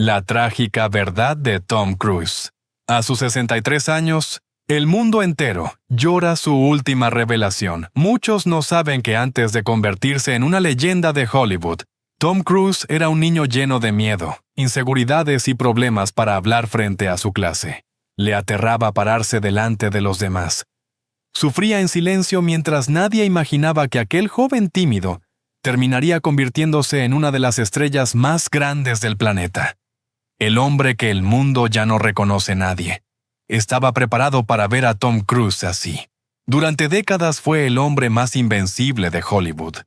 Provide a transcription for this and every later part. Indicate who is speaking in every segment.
Speaker 1: La trágica verdad de Tom Cruise. A sus 63 años, el mundo entero llora su última revelación. Muchos no saben que antes de convertirse en una leyenda de Hollywood, Tom Cruise era un niño lleno de miedo, inseguridades y problemas para hablar frente a su clase. Le aterraba pararse delante de los demás. Sufría en silencio mientras nadie imaginaba que aquel joven tímido terminaría convirtiéndose en una de las estrellas más grandes del planeta. El hombre que el mundo ya no reconoce nadie. Estaba preparado para ver a Tom Cruise así. Durante décadas fue el hombre más invencible de Hollywood.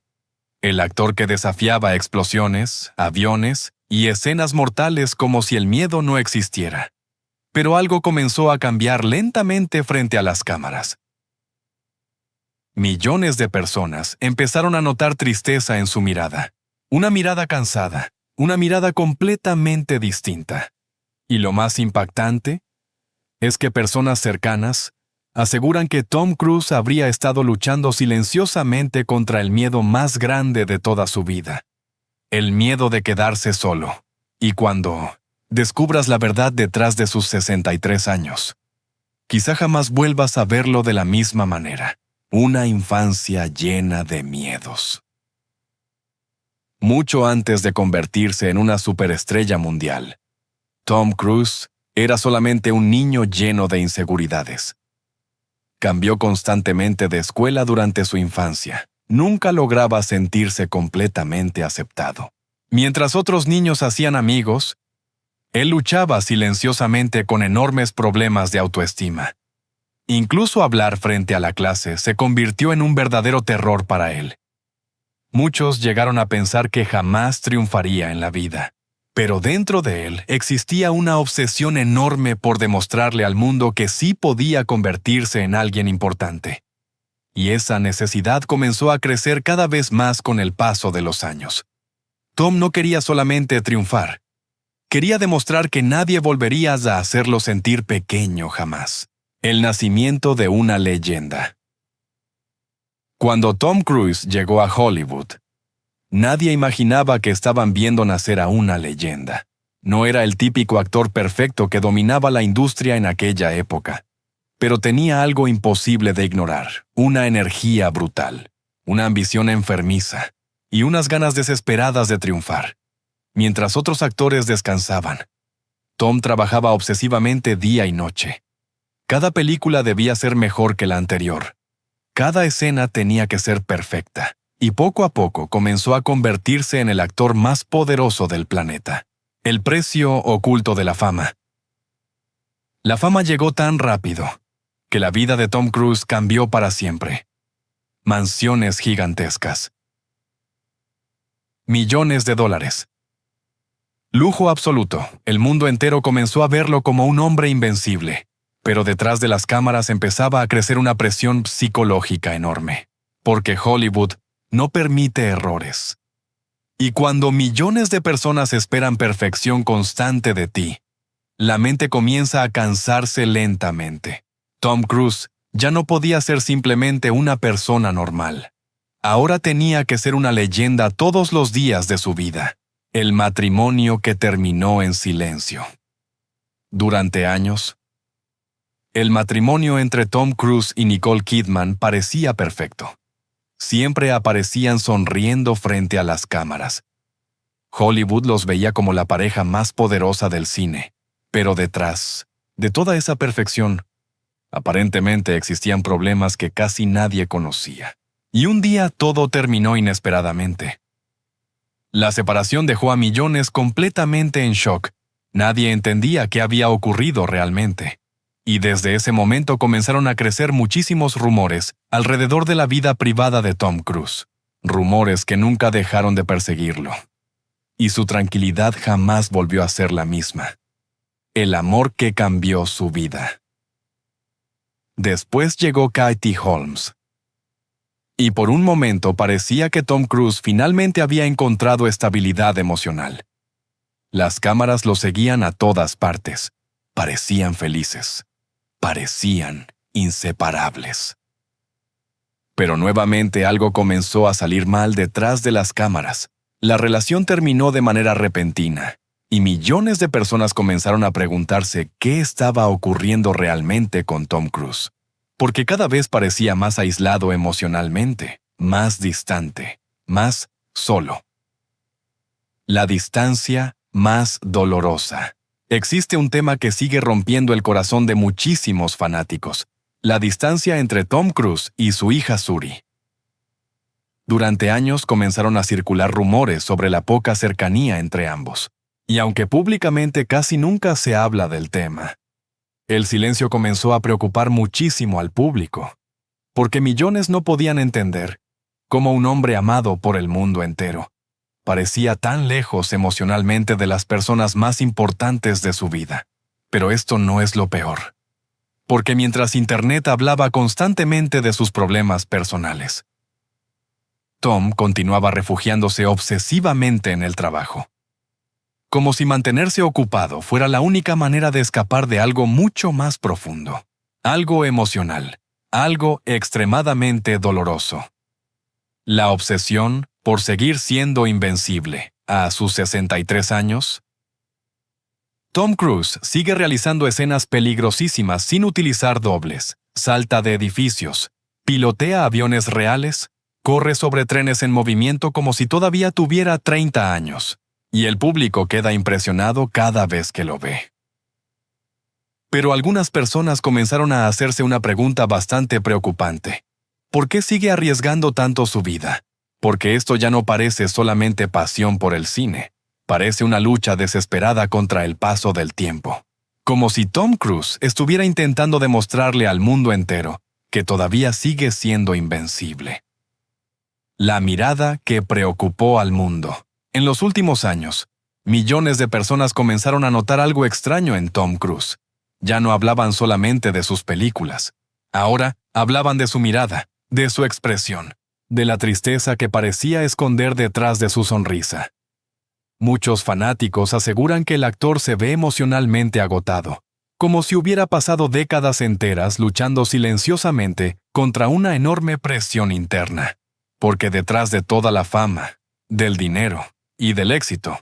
Speaker 1: El actor que desafiaba explosiones, aviones y escenas mortales como si el miedo no existiera. Pero algo comenzó a cambiar lentamente frente a las cámaras. Millones de personas empezaron a notar tristeza en su mirada. Una mirada cansada, una mirada completamente distinta. Y lo más impactante es que personas cercanas aseguran que Tom Cruise habría estado luchando silenciosamente contra el miedo más grande de toda su vida. El miedo de quedarse solo. Y cuando descubras la verdad detrás de sus 63 años, quizá jamás vuelvas a verlo de la misma manera. Una infancia llena de miedos. Mucho antes de convertirse en una superestrella mundial, Tom Cruise era solamente un niño lleno de inseguridades. Cambió constantemente de escuela durante su infancia. Nunca lograba sentirse completamente aceptado. Mientras otros niños hacían amigos, él luchaba silenciosamente con enormes problemas de autoestima. Incluso hablar frente a la clase se convirtió en un verdadero terror para él. Muchos llegaron a pensar que jamás triunfaría en la vida. Pero dentro de él existía una obsesión enorme por demostrarle al mundo que sí podía convertirse en alguien importante. Y esa necesidad comenzó a crecer cada vez más con el paso de los años. Tom no quería solamente triunfar. Quería demostrar que nadie volvería a hacerlo sentir pequeño jamás. El nacimiento de una leyenda. Cuando Tom Cruise llegó a Hollywood, nadie imaginaba que estaban viendo nacer a una leyenda. No era el típico actor perfecto que dominaba la industria en aquella época, pero tenía algo imposible de ignorar, una energía brutal, una ambición enfermiza y unas ganas desesperadas de triunfar. Mientras otros actores descansaban, Tom trabajaba obsesivamente día y noche. Cada película debía ser mejor que la anterior. Cada escena tenía que ser perfecta, y poco a poco comenzó a convertirse en el actor más poderoso del planeta. El precio oculto de la fama. La fama llegó tan rápido que la vida de Tom Cruise cambió para siempre. Mansiones gigantescas. Millones de dólares. Lujo absoluto. El mundo entero comenzó a verlo como un hombre invencible. Pero detrás de las cámaras empezaba a crecer una presión psicológica enorme, porque Hollywood no permite errores. Y cuando millones de personas esperan perfección constante de ti, la mente comienza a cansarse lentamente. Tom Cruise ya no podía ser simplemente una persona normal. Ahora tenía que ser una leyenda todos los días de su vida. El matrimonio que terminó en silencio. Durante años, el matrimonio entre Tom Cruise y Nicole Kidman parecía perfecto. Siempre aparecían sonriendo frente a las cámaras. Hollywood los veía como la pareja más poderosa del cine. Pero detrás de toda esa perfección, aparentemente existían problemas que casi nadie conocía. Y un día todo terminó inesperadamente. La separación dejó a millones completamente en shock. Nadie entendía qué había ocurrido realmente. Y desde ese momento comenzaron a crecer muchísimos rumores alrededor de la vida privada de Tom Cruise. Rumores que nunca dejaron de perseguirlo. Y su tranquilidad jamás volvió a ser la misma. El amor que cambió su vida. Después llegó Katie Holmes. Y por un momento parecía que Tom Cruise finalmente había encontrado estabilidad emocional. Las cámaras lo seguían a todas partes. Parecían felices. Parecían inseparables. Pero nuevamente algo comenzó a salir mal detrás de las cámaras. La relación terminó de manera repentina, y millones de personas comenzaron a preguntarse qué estaba ocurriendo realmente con Tom Cruise, porque cada vez parecía más aislado emocionalmente, más distante, más solo. La distancia más dolorosa. Existe un tema que sigue rompiendo el corazón de muchísimos fanáticos: la distancia entre Tom Cruise y su hija Suri. Durante años comenzaron a circular rumores sobre la poca cercanía entre ambos, y aunque públicamente casi nunca se habla del tema, el silencio comenzó a preocupar muchísimo al público, porque millones no podían entender cómo un hombre amado por el mundo entero parecía tan lejos emocionalmente de las personas más importantes de su vida. Pero esto no es lo peor, porque mientras Internet hablaba constantemente de sus problemas personales, Tom continuaba refugiándose obsesivamente en el trabajo, como si mantenerse ocupado fuera la única manera de escapar de algo mucho más profundo, algo emocional, algo extremadamente doloroso. La obsesión por seguir siendo invencible a sus 63 años. Tom Cruise sigue realizando escenas peligrosísimas sin utilizar dobles, salta de edificios, pilotea aviones reales, corre sobre trenes en movimiento como si todavía tuviera 30 años, y el público queda impresionado cada vez que lo ve. Pero algunas personas comenzaron a hacerse una pregunta bastante preocupante. ¿Por qué sigue arriesgando tanto su vida? Porque esto ya no parece solamente pasión por el cine, parece una lucha desesperada contra el paso del tiempo. Como si Tom Cruise estuviera intentando demostrarle al mundo entero que todavía sigue siendo invencible. La mirada que preocupó al mundo. En los últimos años, millones de personas comenzaron a notar algo extraño en Tom Cruise. Ya no hablaban solamente de sus películas. Ahora hablaban de su mirada, de su expresión, de la tristeza que parecía esconder detrás de su sonrisa. Muchos fanáticos aseguran que el actor se ve emocionalmente agotado, como si hubiera pasado décadas enteras luchando silenciosamente contra una enorme presión interna. Porque detrás de toda la fama, del dinero y del éxito,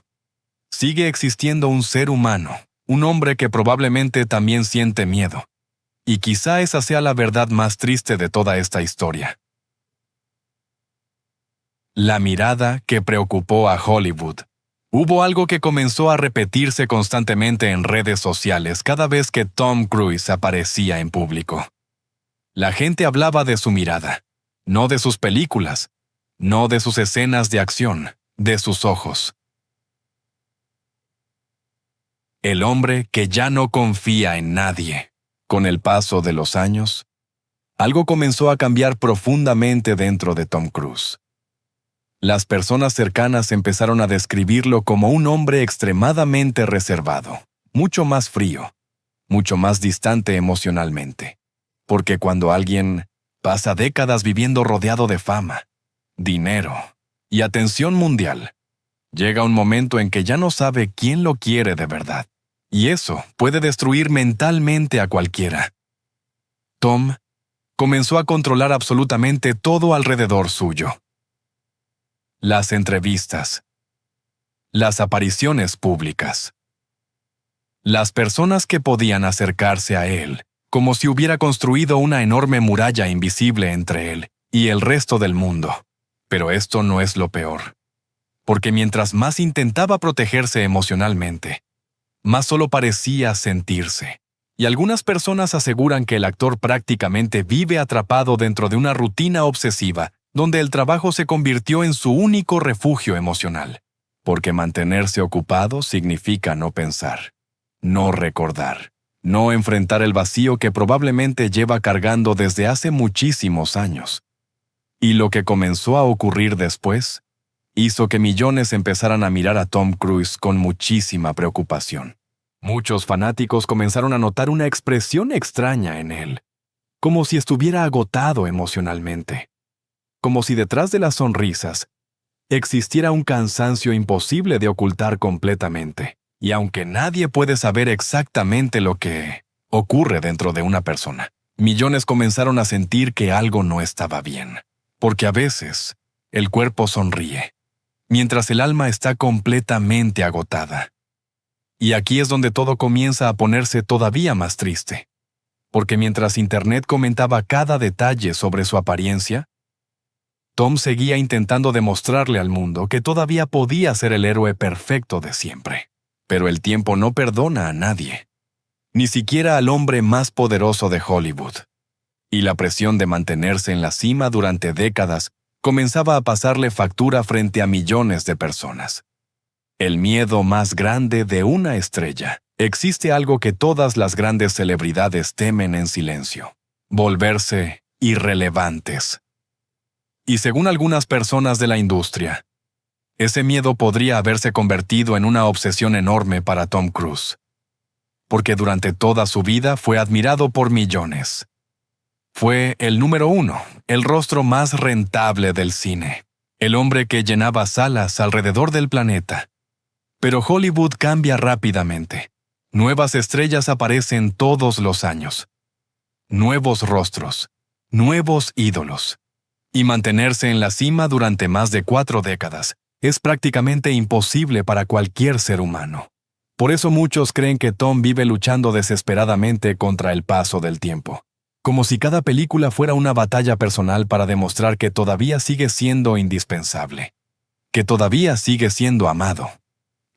Speaker 1: sigue existiendo un ser humano, un hombre que probablemente también siente miedo. Y quizá esa sea la verdad más triste de toda esta historia. La mirada que preocupó a Hollywood. Hubo algo que comenzó a repetirse constantemente en redes sociales cada vez que Tom Cruise aparecía en público. La gente hablaba de su mirada, no de sus películas, no de sus escenas de acción, de sus ojos. El hombre que ya no confía en nadie. Con el paso de los años, algo comenzó a cambiar profundamente dentro de Tom Cruise. Las personas cercanas empezaron a describirlo como un hombre extremadamente reservado, mucho más frío, mucho más distante emocionalmente. Porque cuando alguien pasa décadas viviendo rodeado de fama, dinero y atención mundial, llega un momento en que ya no sabe quién lo quiere de verdad. Y eso puede destruir mentalmente a cualquiera. Tom comenzó a controlar absolutamente todo alrededor suyo. Las entrevistas, las apariciones públicas, las personas que podían acercarse a él, como si hubiera construido una enorme muralla invisible entre él y el resto del mundo. Pero esto no es lo peor, porque mientras más intentaba protegerse emocionalmente, más solo parecía sentirse. Y algunas personas aseguran que el actor prácticamente vive atrapado dentro de una rutina obsesiva, donde el trabajo se convirtió en su único refugio emocional. Porque mantenerse ocupado significa no pensar, no recordar, no enfrentar el vacío que probablemente lleva cargando desde hace muchísimos años. Y lo que comenzó a ocurrir después hizo que millones empezaran a mirar a Tom Cruise con muchísima preocupación. Muchos fanáticos comenzaron a notar una expresión extraña en él, como si estuviera agotado emocionalmente, como si detrás de las sonrisas existiera un cansancio imposible de ocultar completamente. Y aunque nadie puede saber exactamente lo que ocurre dentro de una persona, millones comenzaron a sentir que algo no estaba bien, porque a veces el cuerpo sonríe, mientras el alma está completamente agotada. Y aquí es donde todo comienza a ponerse todavía más triste. Porque mientras Internet comentaba cada detalle sobre su apariencia, Tom seguía intentando demostrarle al mundo que todavía podía ser el héroe perfecto de siempre. Pero el tiempo no perdona a nadie, ni siquiera al hombre más poderoso de Hollywood. Y la presión de mantenerse en la cima durante décadas comenzaba a pasarle factura frente a millones de personas. El miedo más grande de una estrella. Existe algo que todas las grandes celebridades temen en silencio: volverse irrelevantes. Y según algunas personas de la industria, ese miedo podría haberse convertido en una obsesión enorme para Tom Cruise, porque durante toda su vida fue admirado por millones. Fue el número 1, el rostro más rentable del cine, el hombre que llenaba salas alrededor del planeta. Pero Hollywood cambia rápidamente. Nuevas estrellas aparecen todos los años. Nuevos rostros, nuevos ídolos. Y mantenerse en la cima durante más de 4 décadas es prácticamente imposible para cualquier ser humano. Por eso muchos creen que Tom vive luchando desesperadamente contra el paso del tiempo, como si cada película fuera una batalla personal para demostrar que todavía sigue siendo indispensable, que todavía sigue siendo amado,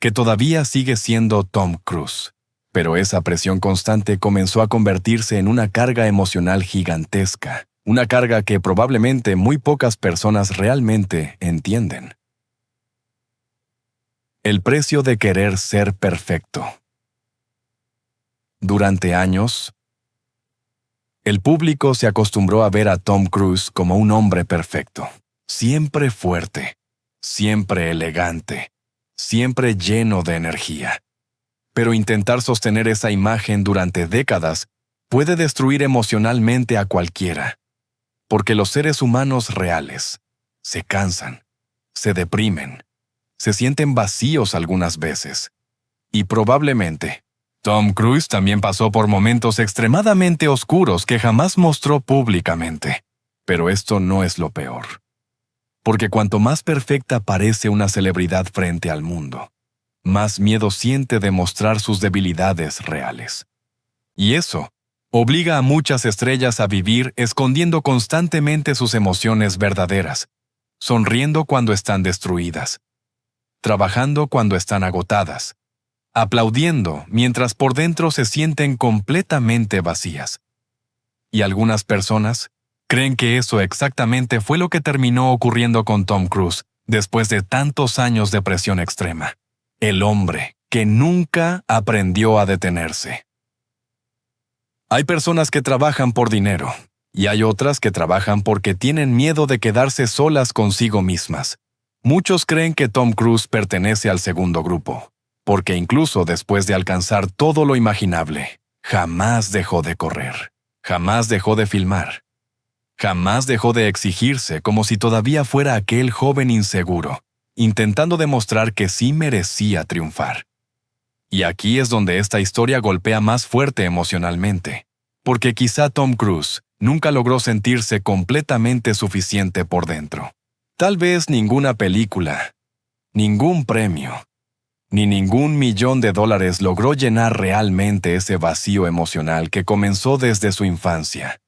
Speaker 1: que todavía sigue siendo Tom Cruise. Pero esa presión constante comenzó a convertirse en una carga emocional gigantesca, una carga que probablemente muy pocas personas realmente entienden. El precio de querer ser perfecto. Durante años, el público se acostumbró a ver a Tom Cruise como un hombre perfecto, siempre fuerte, siempre elegante, siempre lleno de energía. Pero intentar sostener esa imagen durante décadas puede destruir emocionalmente a cualquiera, porque los seres humanos reales se cansan, se deprimen, se sienten vacíos algunas veces. Y probablemente, Tom Cruise también pasó por momentos extremadamente oscuros que jamás mostró públicamente. Pero esto no es lo peor. Porque cuanto más perfecta parece una celebridad frente al mundo, más miedo siente de mostrar sus debilidades reales. Y eso obliga a muchas estrellas a vivir escondiendo constantemente sus emociones verdaderas, sonriendo cuando están destruidas, trabajando cuando están agotadas, aplaudiendo mientras por dentro se sienten completamente vacías. Y algunas personas creen que eso exactamente fue lo que terminó ocurriendo con Tom Cruise después de tantos años de presión extrema. El hombre que nunca aprendió a detenerse. Hay personas que trabajan por dinero, y hay otras que trabajan porque tienen miedo de quedarse solas consigo mismas. Muchos creen que Tom Cruise pertenece al segundo grupo, porque incluso después de alcanzar todo lo imaginable, jamás dejó de correr, jamás dejó de filmar, jamás dejó de exigirse como si todavía fuera aquel joven inseguro, intentando demostrar que sí merecía triunfar. Y aquí es donde esta historia golpea más fuerte emocionalmente, porque quizá Tom Cruise nunca logró sentirse completamente suficiente por dentro. Tal vez ninguna película, ningún premio, ni ningún $1.000.000 logró llenar realmente ese vacío emocional que comenzó desde su infancia.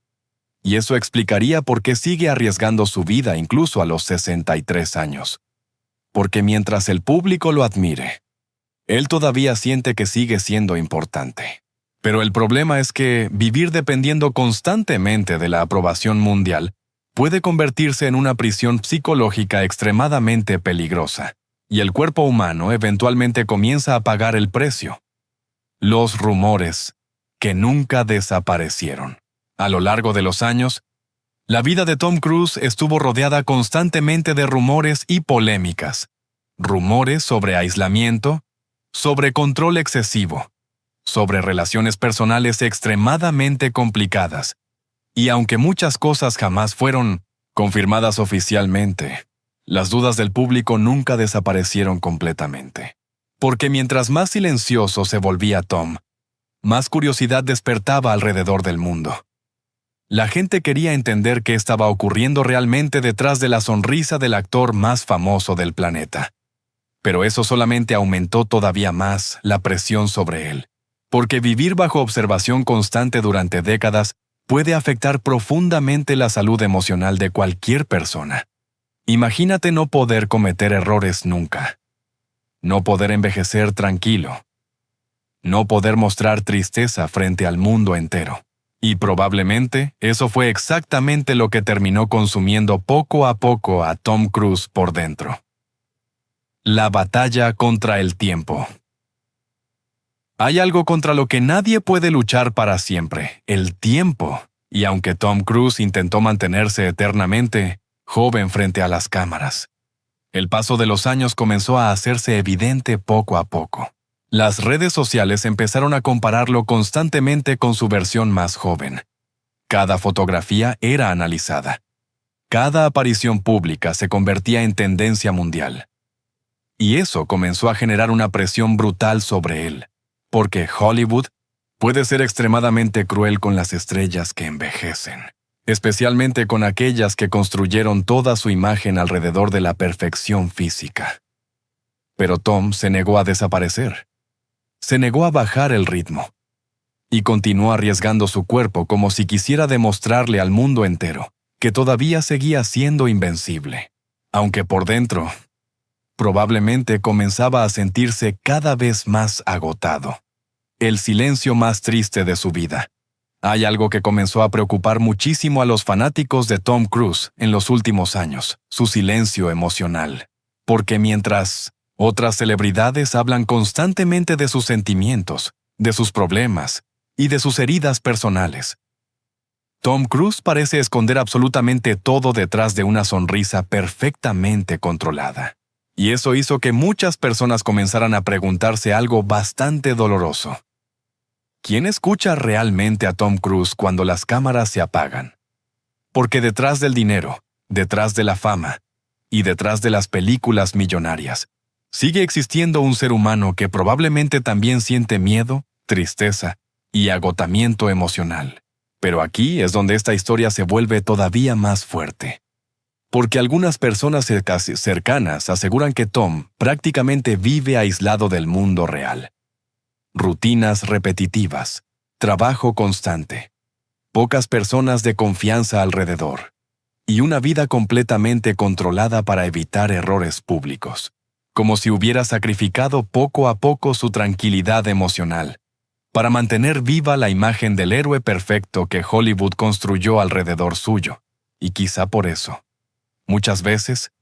Speaker 1: Y eso explicaría por qué sigue arriesgando su vida incluso a los 63 años. Porque mientras el público lo admire, él todavía siente que sigue siendo importante. Pero el problema es que vivir dependiendo constantemente de la aprobación mundial puede convertirse en una prisión psicológica extremadamente peligrosa, y el cuerpo humano eventualmente comienza a pagar el precio. Los rumores que nunca desaparecieron. A lo largo de los años, la vida de Tom Cruise estuvo rodeada constantemente de rumores y polémicas. Rumores sobre aislamiento, sobre control excesivo, sobre relaciones personales extremadamente complicadas. Y aunque muchas cosas jamás fueron confirmadas oficialmente, las dudas del público nunca desaparecieron completamente. Porque mientras más silencioso se volvía Tom, más curiosidad despertaba alrededor del mundo. La gente quería entender qué estaba ocurriendo realmente detrás de la sonrisa del actor más famoso del planeta. Pero eso solamente aumentó todavía más la presión sobre él, porque vivir bajo observación constante durante décadas puede afectar profundamente la salud emocional de cualquier persona. Imagínate no poder cometer errores nunca, no poder envejecer tranquilo, no poder mostrar tristeza frente al mundo entero. Y probablemente eso fue exactamente lo que terminó consumiendo poco a poco a Tom Cruise por dentro. La batalla contra el tiempo. Hay algo contra lo que nadie puede luchar para siempre: el tiempo. Y aunque Tom Cruise intentó mantenerse eternamente joven frente a las cámaras, el paso de los años comenzó a hacerse evidente poco a poco. Las redes sociales empezaron a compararlo constantemente con su versión más joven. Cada fotografía era analizada. Cada aparición pública se convertía en tendencia mundial. Y eso comenzó a generar una presión brutal sobre él, porque Hollywood puede ser extremadamente cruel con las estrellas que envejecen, especialmente con aquellas que construyeron toda su imagen alrededor de la perfección física. Pero Tom se negó a desaparecer. Se negó a bajar el ritmo. Y continuó arriesgando su cuerpo como si quisiera demostrarle al mundo entero que todavía seguía siendo invencible, aunque por dentro probablemente comenzaba a sentirse cada vez más agotado. El silencio más triste de su vida. Hay algo que comenzó a preocupar muchísimo a los fanáticos de Tom Cruise en los últimos años: su silencio emocional. Porque mientras otras celebridades hablan constantemente de sus sentimientos, de sus problemas y de sus heridas personales, Tom Cruise parece esconder absolutamente todo detrás de una sonrisa perfectamente controlada. Y eso hizo que muchas personas comenzaran a preguntarse algo bastante doloroso. ¿Quién escucha realmente a Tom Cruise cuando las cámaras se apagan? Porque detrás del dinero, detrás de la fama y detrás de las películas millonarias, sigue existiendo un ser humano que probablemente también siente miedo, tristeza y agotamiento emocional. Pero aquí es donde esta historia se vuelve todavía más fuerte. Porque algunas personas cercanas aseguran que Tom prácticamente vive aislado del mundo real. Rutinas repetitivas, trabajo constante, pocas personas de confianza alrededor, y una vida completamente controlada para evitar errores públicos, como si hubiera sacrificado poco a poco su tranquilidad emocional para mantener viva la imagen del héroe perfecto que Hollywood construyó alrededor suyo. Y quizá por eso, muchas veces,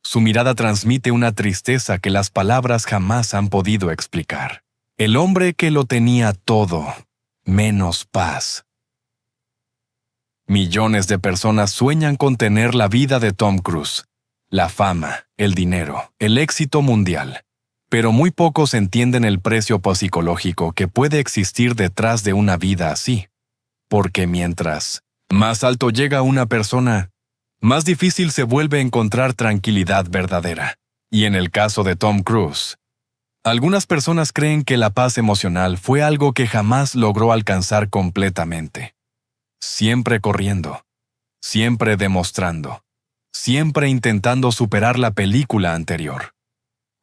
Speaker 1: su mirada transmite una tristeza que las palabras jamás han podido explicar. El hombre que lo tenía todo, menos paz. Millones de personas sueñan con tener la vida de Tom Cruise, la fama, el dinero, el éxito mundial. Pero muy pocos entienden el precio psicológico que puede existir detrás de una vida así. Porque mientras más alto llega una persona, más difícil se vuelve encontrar tranquilidad verdadera. Y en el caso de Tom Cruise, algunas personas creen que la paz emocional fue algo que jamás logró alcanzar completamente. Siempre corriendo, siempre demostrando, siempre intentando superar la película anterior.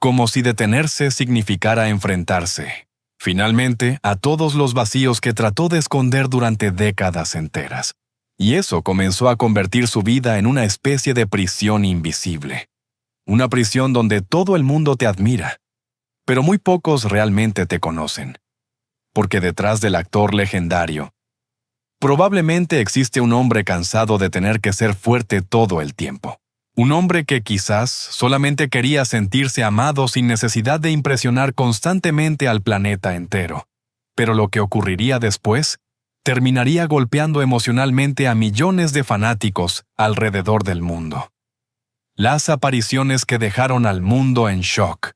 Speaker 1: Como si detenerse significara enfrentarse, finalmente, a todos los vacíos que trató de esconder durante décadas enteras. Y eso comenzó a convertir su vida en una especie de prisión invisible. Una prisión donde todo el mundo te admira, pero muy pocos realmente te conocen. Porque detrás del actor legendario, probablemente existe un hombre cansado de tener que ser fuerte todo el tiempo. Un hombre que quizás solamente quería sentirse amado sin necesidad de impresionar constantemente al planeta entero. Pero lo que ocurriría después terminaría golpeando emocionalmente a millones de fanáticos alrededor del mundo. Las apariciones que dejaron al mundo en shock.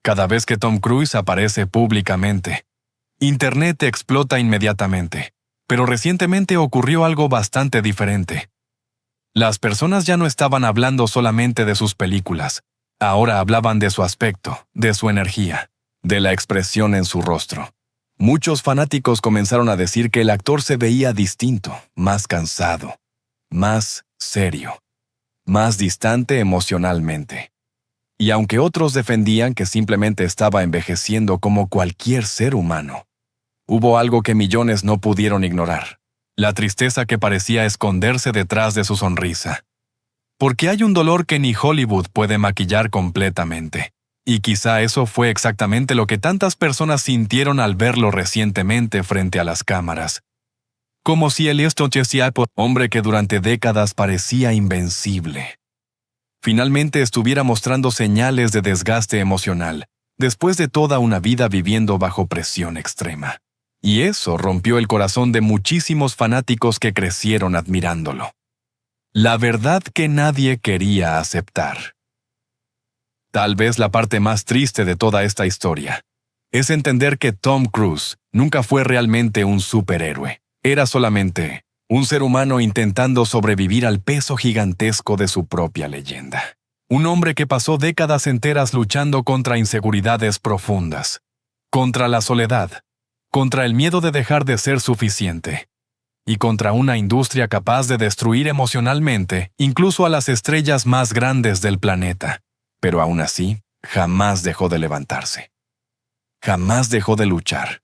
Speaker 1: Cada vez que Tom Cruise aparece públicamente, Internet explota inmediatamente. Pero recientemente ocurrió algo bastante diferente. Las personas ya no estaban hablando solamente de sus películas. Ahora hablaban de su aspecto, de su energía, de la expresión en su rostro. Muchos fanáticos comenzaron a decir que el actor se veía distinto, más cansado, más serio, más distante emocionalmente. Y aunque otros defendían que simplemente estaba envejeciendo como cualquier ser humano, hubo algo que millones no pudieron ignorar: la tristeza que parecía esconderse detrás de su sonrisa. Porque hay un dolor que ni Hollywood puede maquillar completamente. Y quizá eso fue exactamente lo que tantas personas sintieron al verlo recientemente frente a las cámaras. Como si el hombre que durante décadas parecía invencible, finalmente estuviera mostrando señales de desgaste emocional, después de toda una vida viviendo bajo presión extrema. Y eso rompió el corazón de muchísimos fanáticos que crecieron admirándolo. La verdad que nadie quería aceptar. Tal vez la parte más triste de toda esta historia es entender que Tom Cruise nunca fue realmente un superhéroe. Era solamente un ser humano intentando sobrevivir al peso gigantesco de su propia leyenda. Un hombre que pasó décadas enteras luchando contra inseguridades profundas, contra la soledad, contra el miedo de dejar de ser suficiente, y contra una industria capaz de destruir emocionalmente incluso a las estrellas más grandes del planeta. Pero aún así, jamás dejó de levantarse. Jamás dejó de luchar.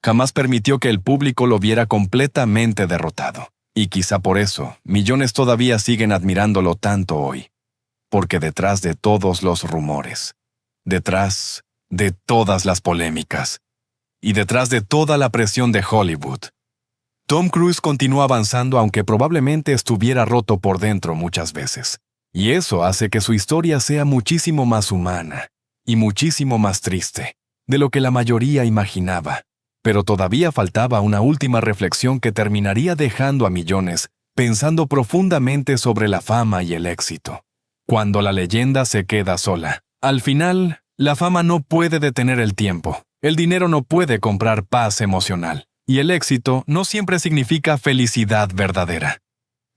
Speaker 1: Jamás permitió que el público lo viera completamente derrotado. Y quizá por eso, millones todavía siguen admirándolo tanto hoy. Porque detrás de todos los rumores, detrás de todas las polémicas, y detrás de toda la presión de Hollywood, Tom Cruise continuó avanzando aunque probablemente estuviera roto por dentro muchas veces. Y eso hace que su historia sea muchísimo más humana y muchísimo más triste de lo que la mayoría imaginaba. Pero todavía faltaba una última reflexión que terminaría dejando a millones pensando profundamente sobre la fama y el éxito. Cuando la leyenda se queda sola, al final, la fama no puede detener el tiempo, el dinero no puede comprar paz emocional, y el éxito no siempre significa felicidad verdadera.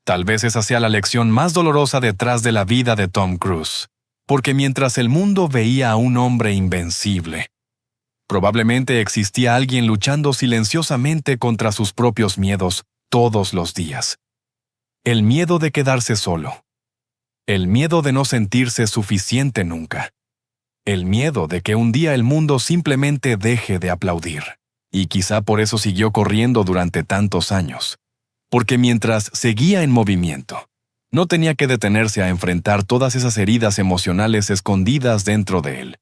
Speaker 1: Tal vez esa sea la lección más dolorosa detrás de la vida de Tom Cruise, porque mientras el mundo veía a un hombre invencible, probablemente existía alguien luchando silenciosamente contra sus propios miedos todos los días. El miedo de quedarse solo. El miedo de no sentirse suficiente nunca. El miedo de que un día el mundo simplemente deje de aplaudir. Y quizá por eso siguió corriendo durante tantos años. Porque mientras seguía en movimiento, no tenía que detenerse a enfrentar todas esas heridas emocionales escondidas dentro de él.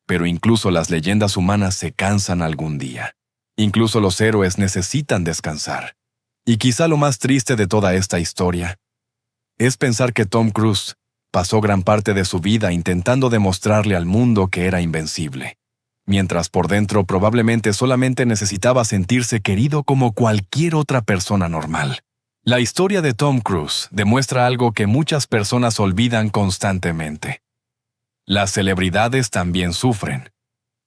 Speaker 1: Pero incluso las leyendas humanas se cansan algún día. Incluso los héroes necesitan descansar. Y quizá lo más triste de toda esta historia es pensar que Tom Cruise pasó gran parte de su vida intentando demostrarle al mundo que era invencible, mientras por dentro probablemente solamente necesitaba sentirse querido como cualquier otra persona normal. La historia de Tom Cruise demuestra algo que muchas personas olvidan constantemente. Las celebridades también sufren,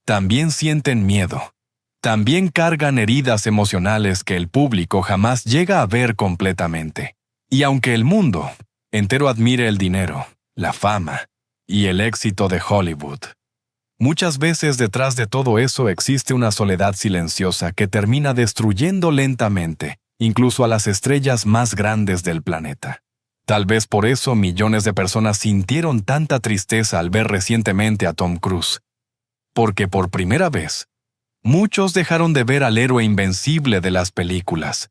Speaker 1: también sienten miedo, también cargan heridas emocionales que el público jamás llega a ver completamente. Y aunque el mundo entero admire el dinero, la fama y el éxito de Hollywood, muchas veces detrás de todo eso existe una soledad silenciosa que termina destruyendo lentamente, incluso a las estrellas más grandes del planeta. Tal vez por eso millones de personas sintieron tanta tristeza al ver recientemente a Tom Cruise. Porque por primera vez, muchos dejaron de ver al héroe invencible de las películas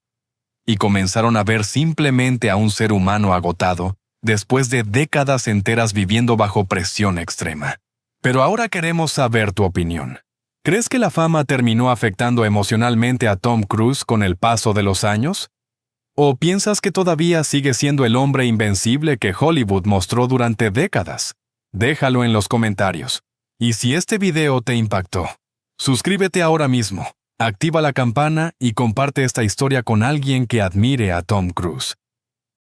Speaker 1: y comenzaron a ver simplemente a un ser humano agotado después de décadas enteras viviendo bajo presión extrema. Pero ahora queremos saber tu opinión. ¿Crees que la fama terminó afectando emocionalmente a Tom Cruise con el paso de los años? ¿O piensas que todavía sigue siendo el hombre invencible que Hollywood mostró durante décadas? Déjalo en los comentarios. Y si este video te impactó, suscríbete ahora mismo, activa la campana y comparte esta historia con alguien que admire a Tom Cruise.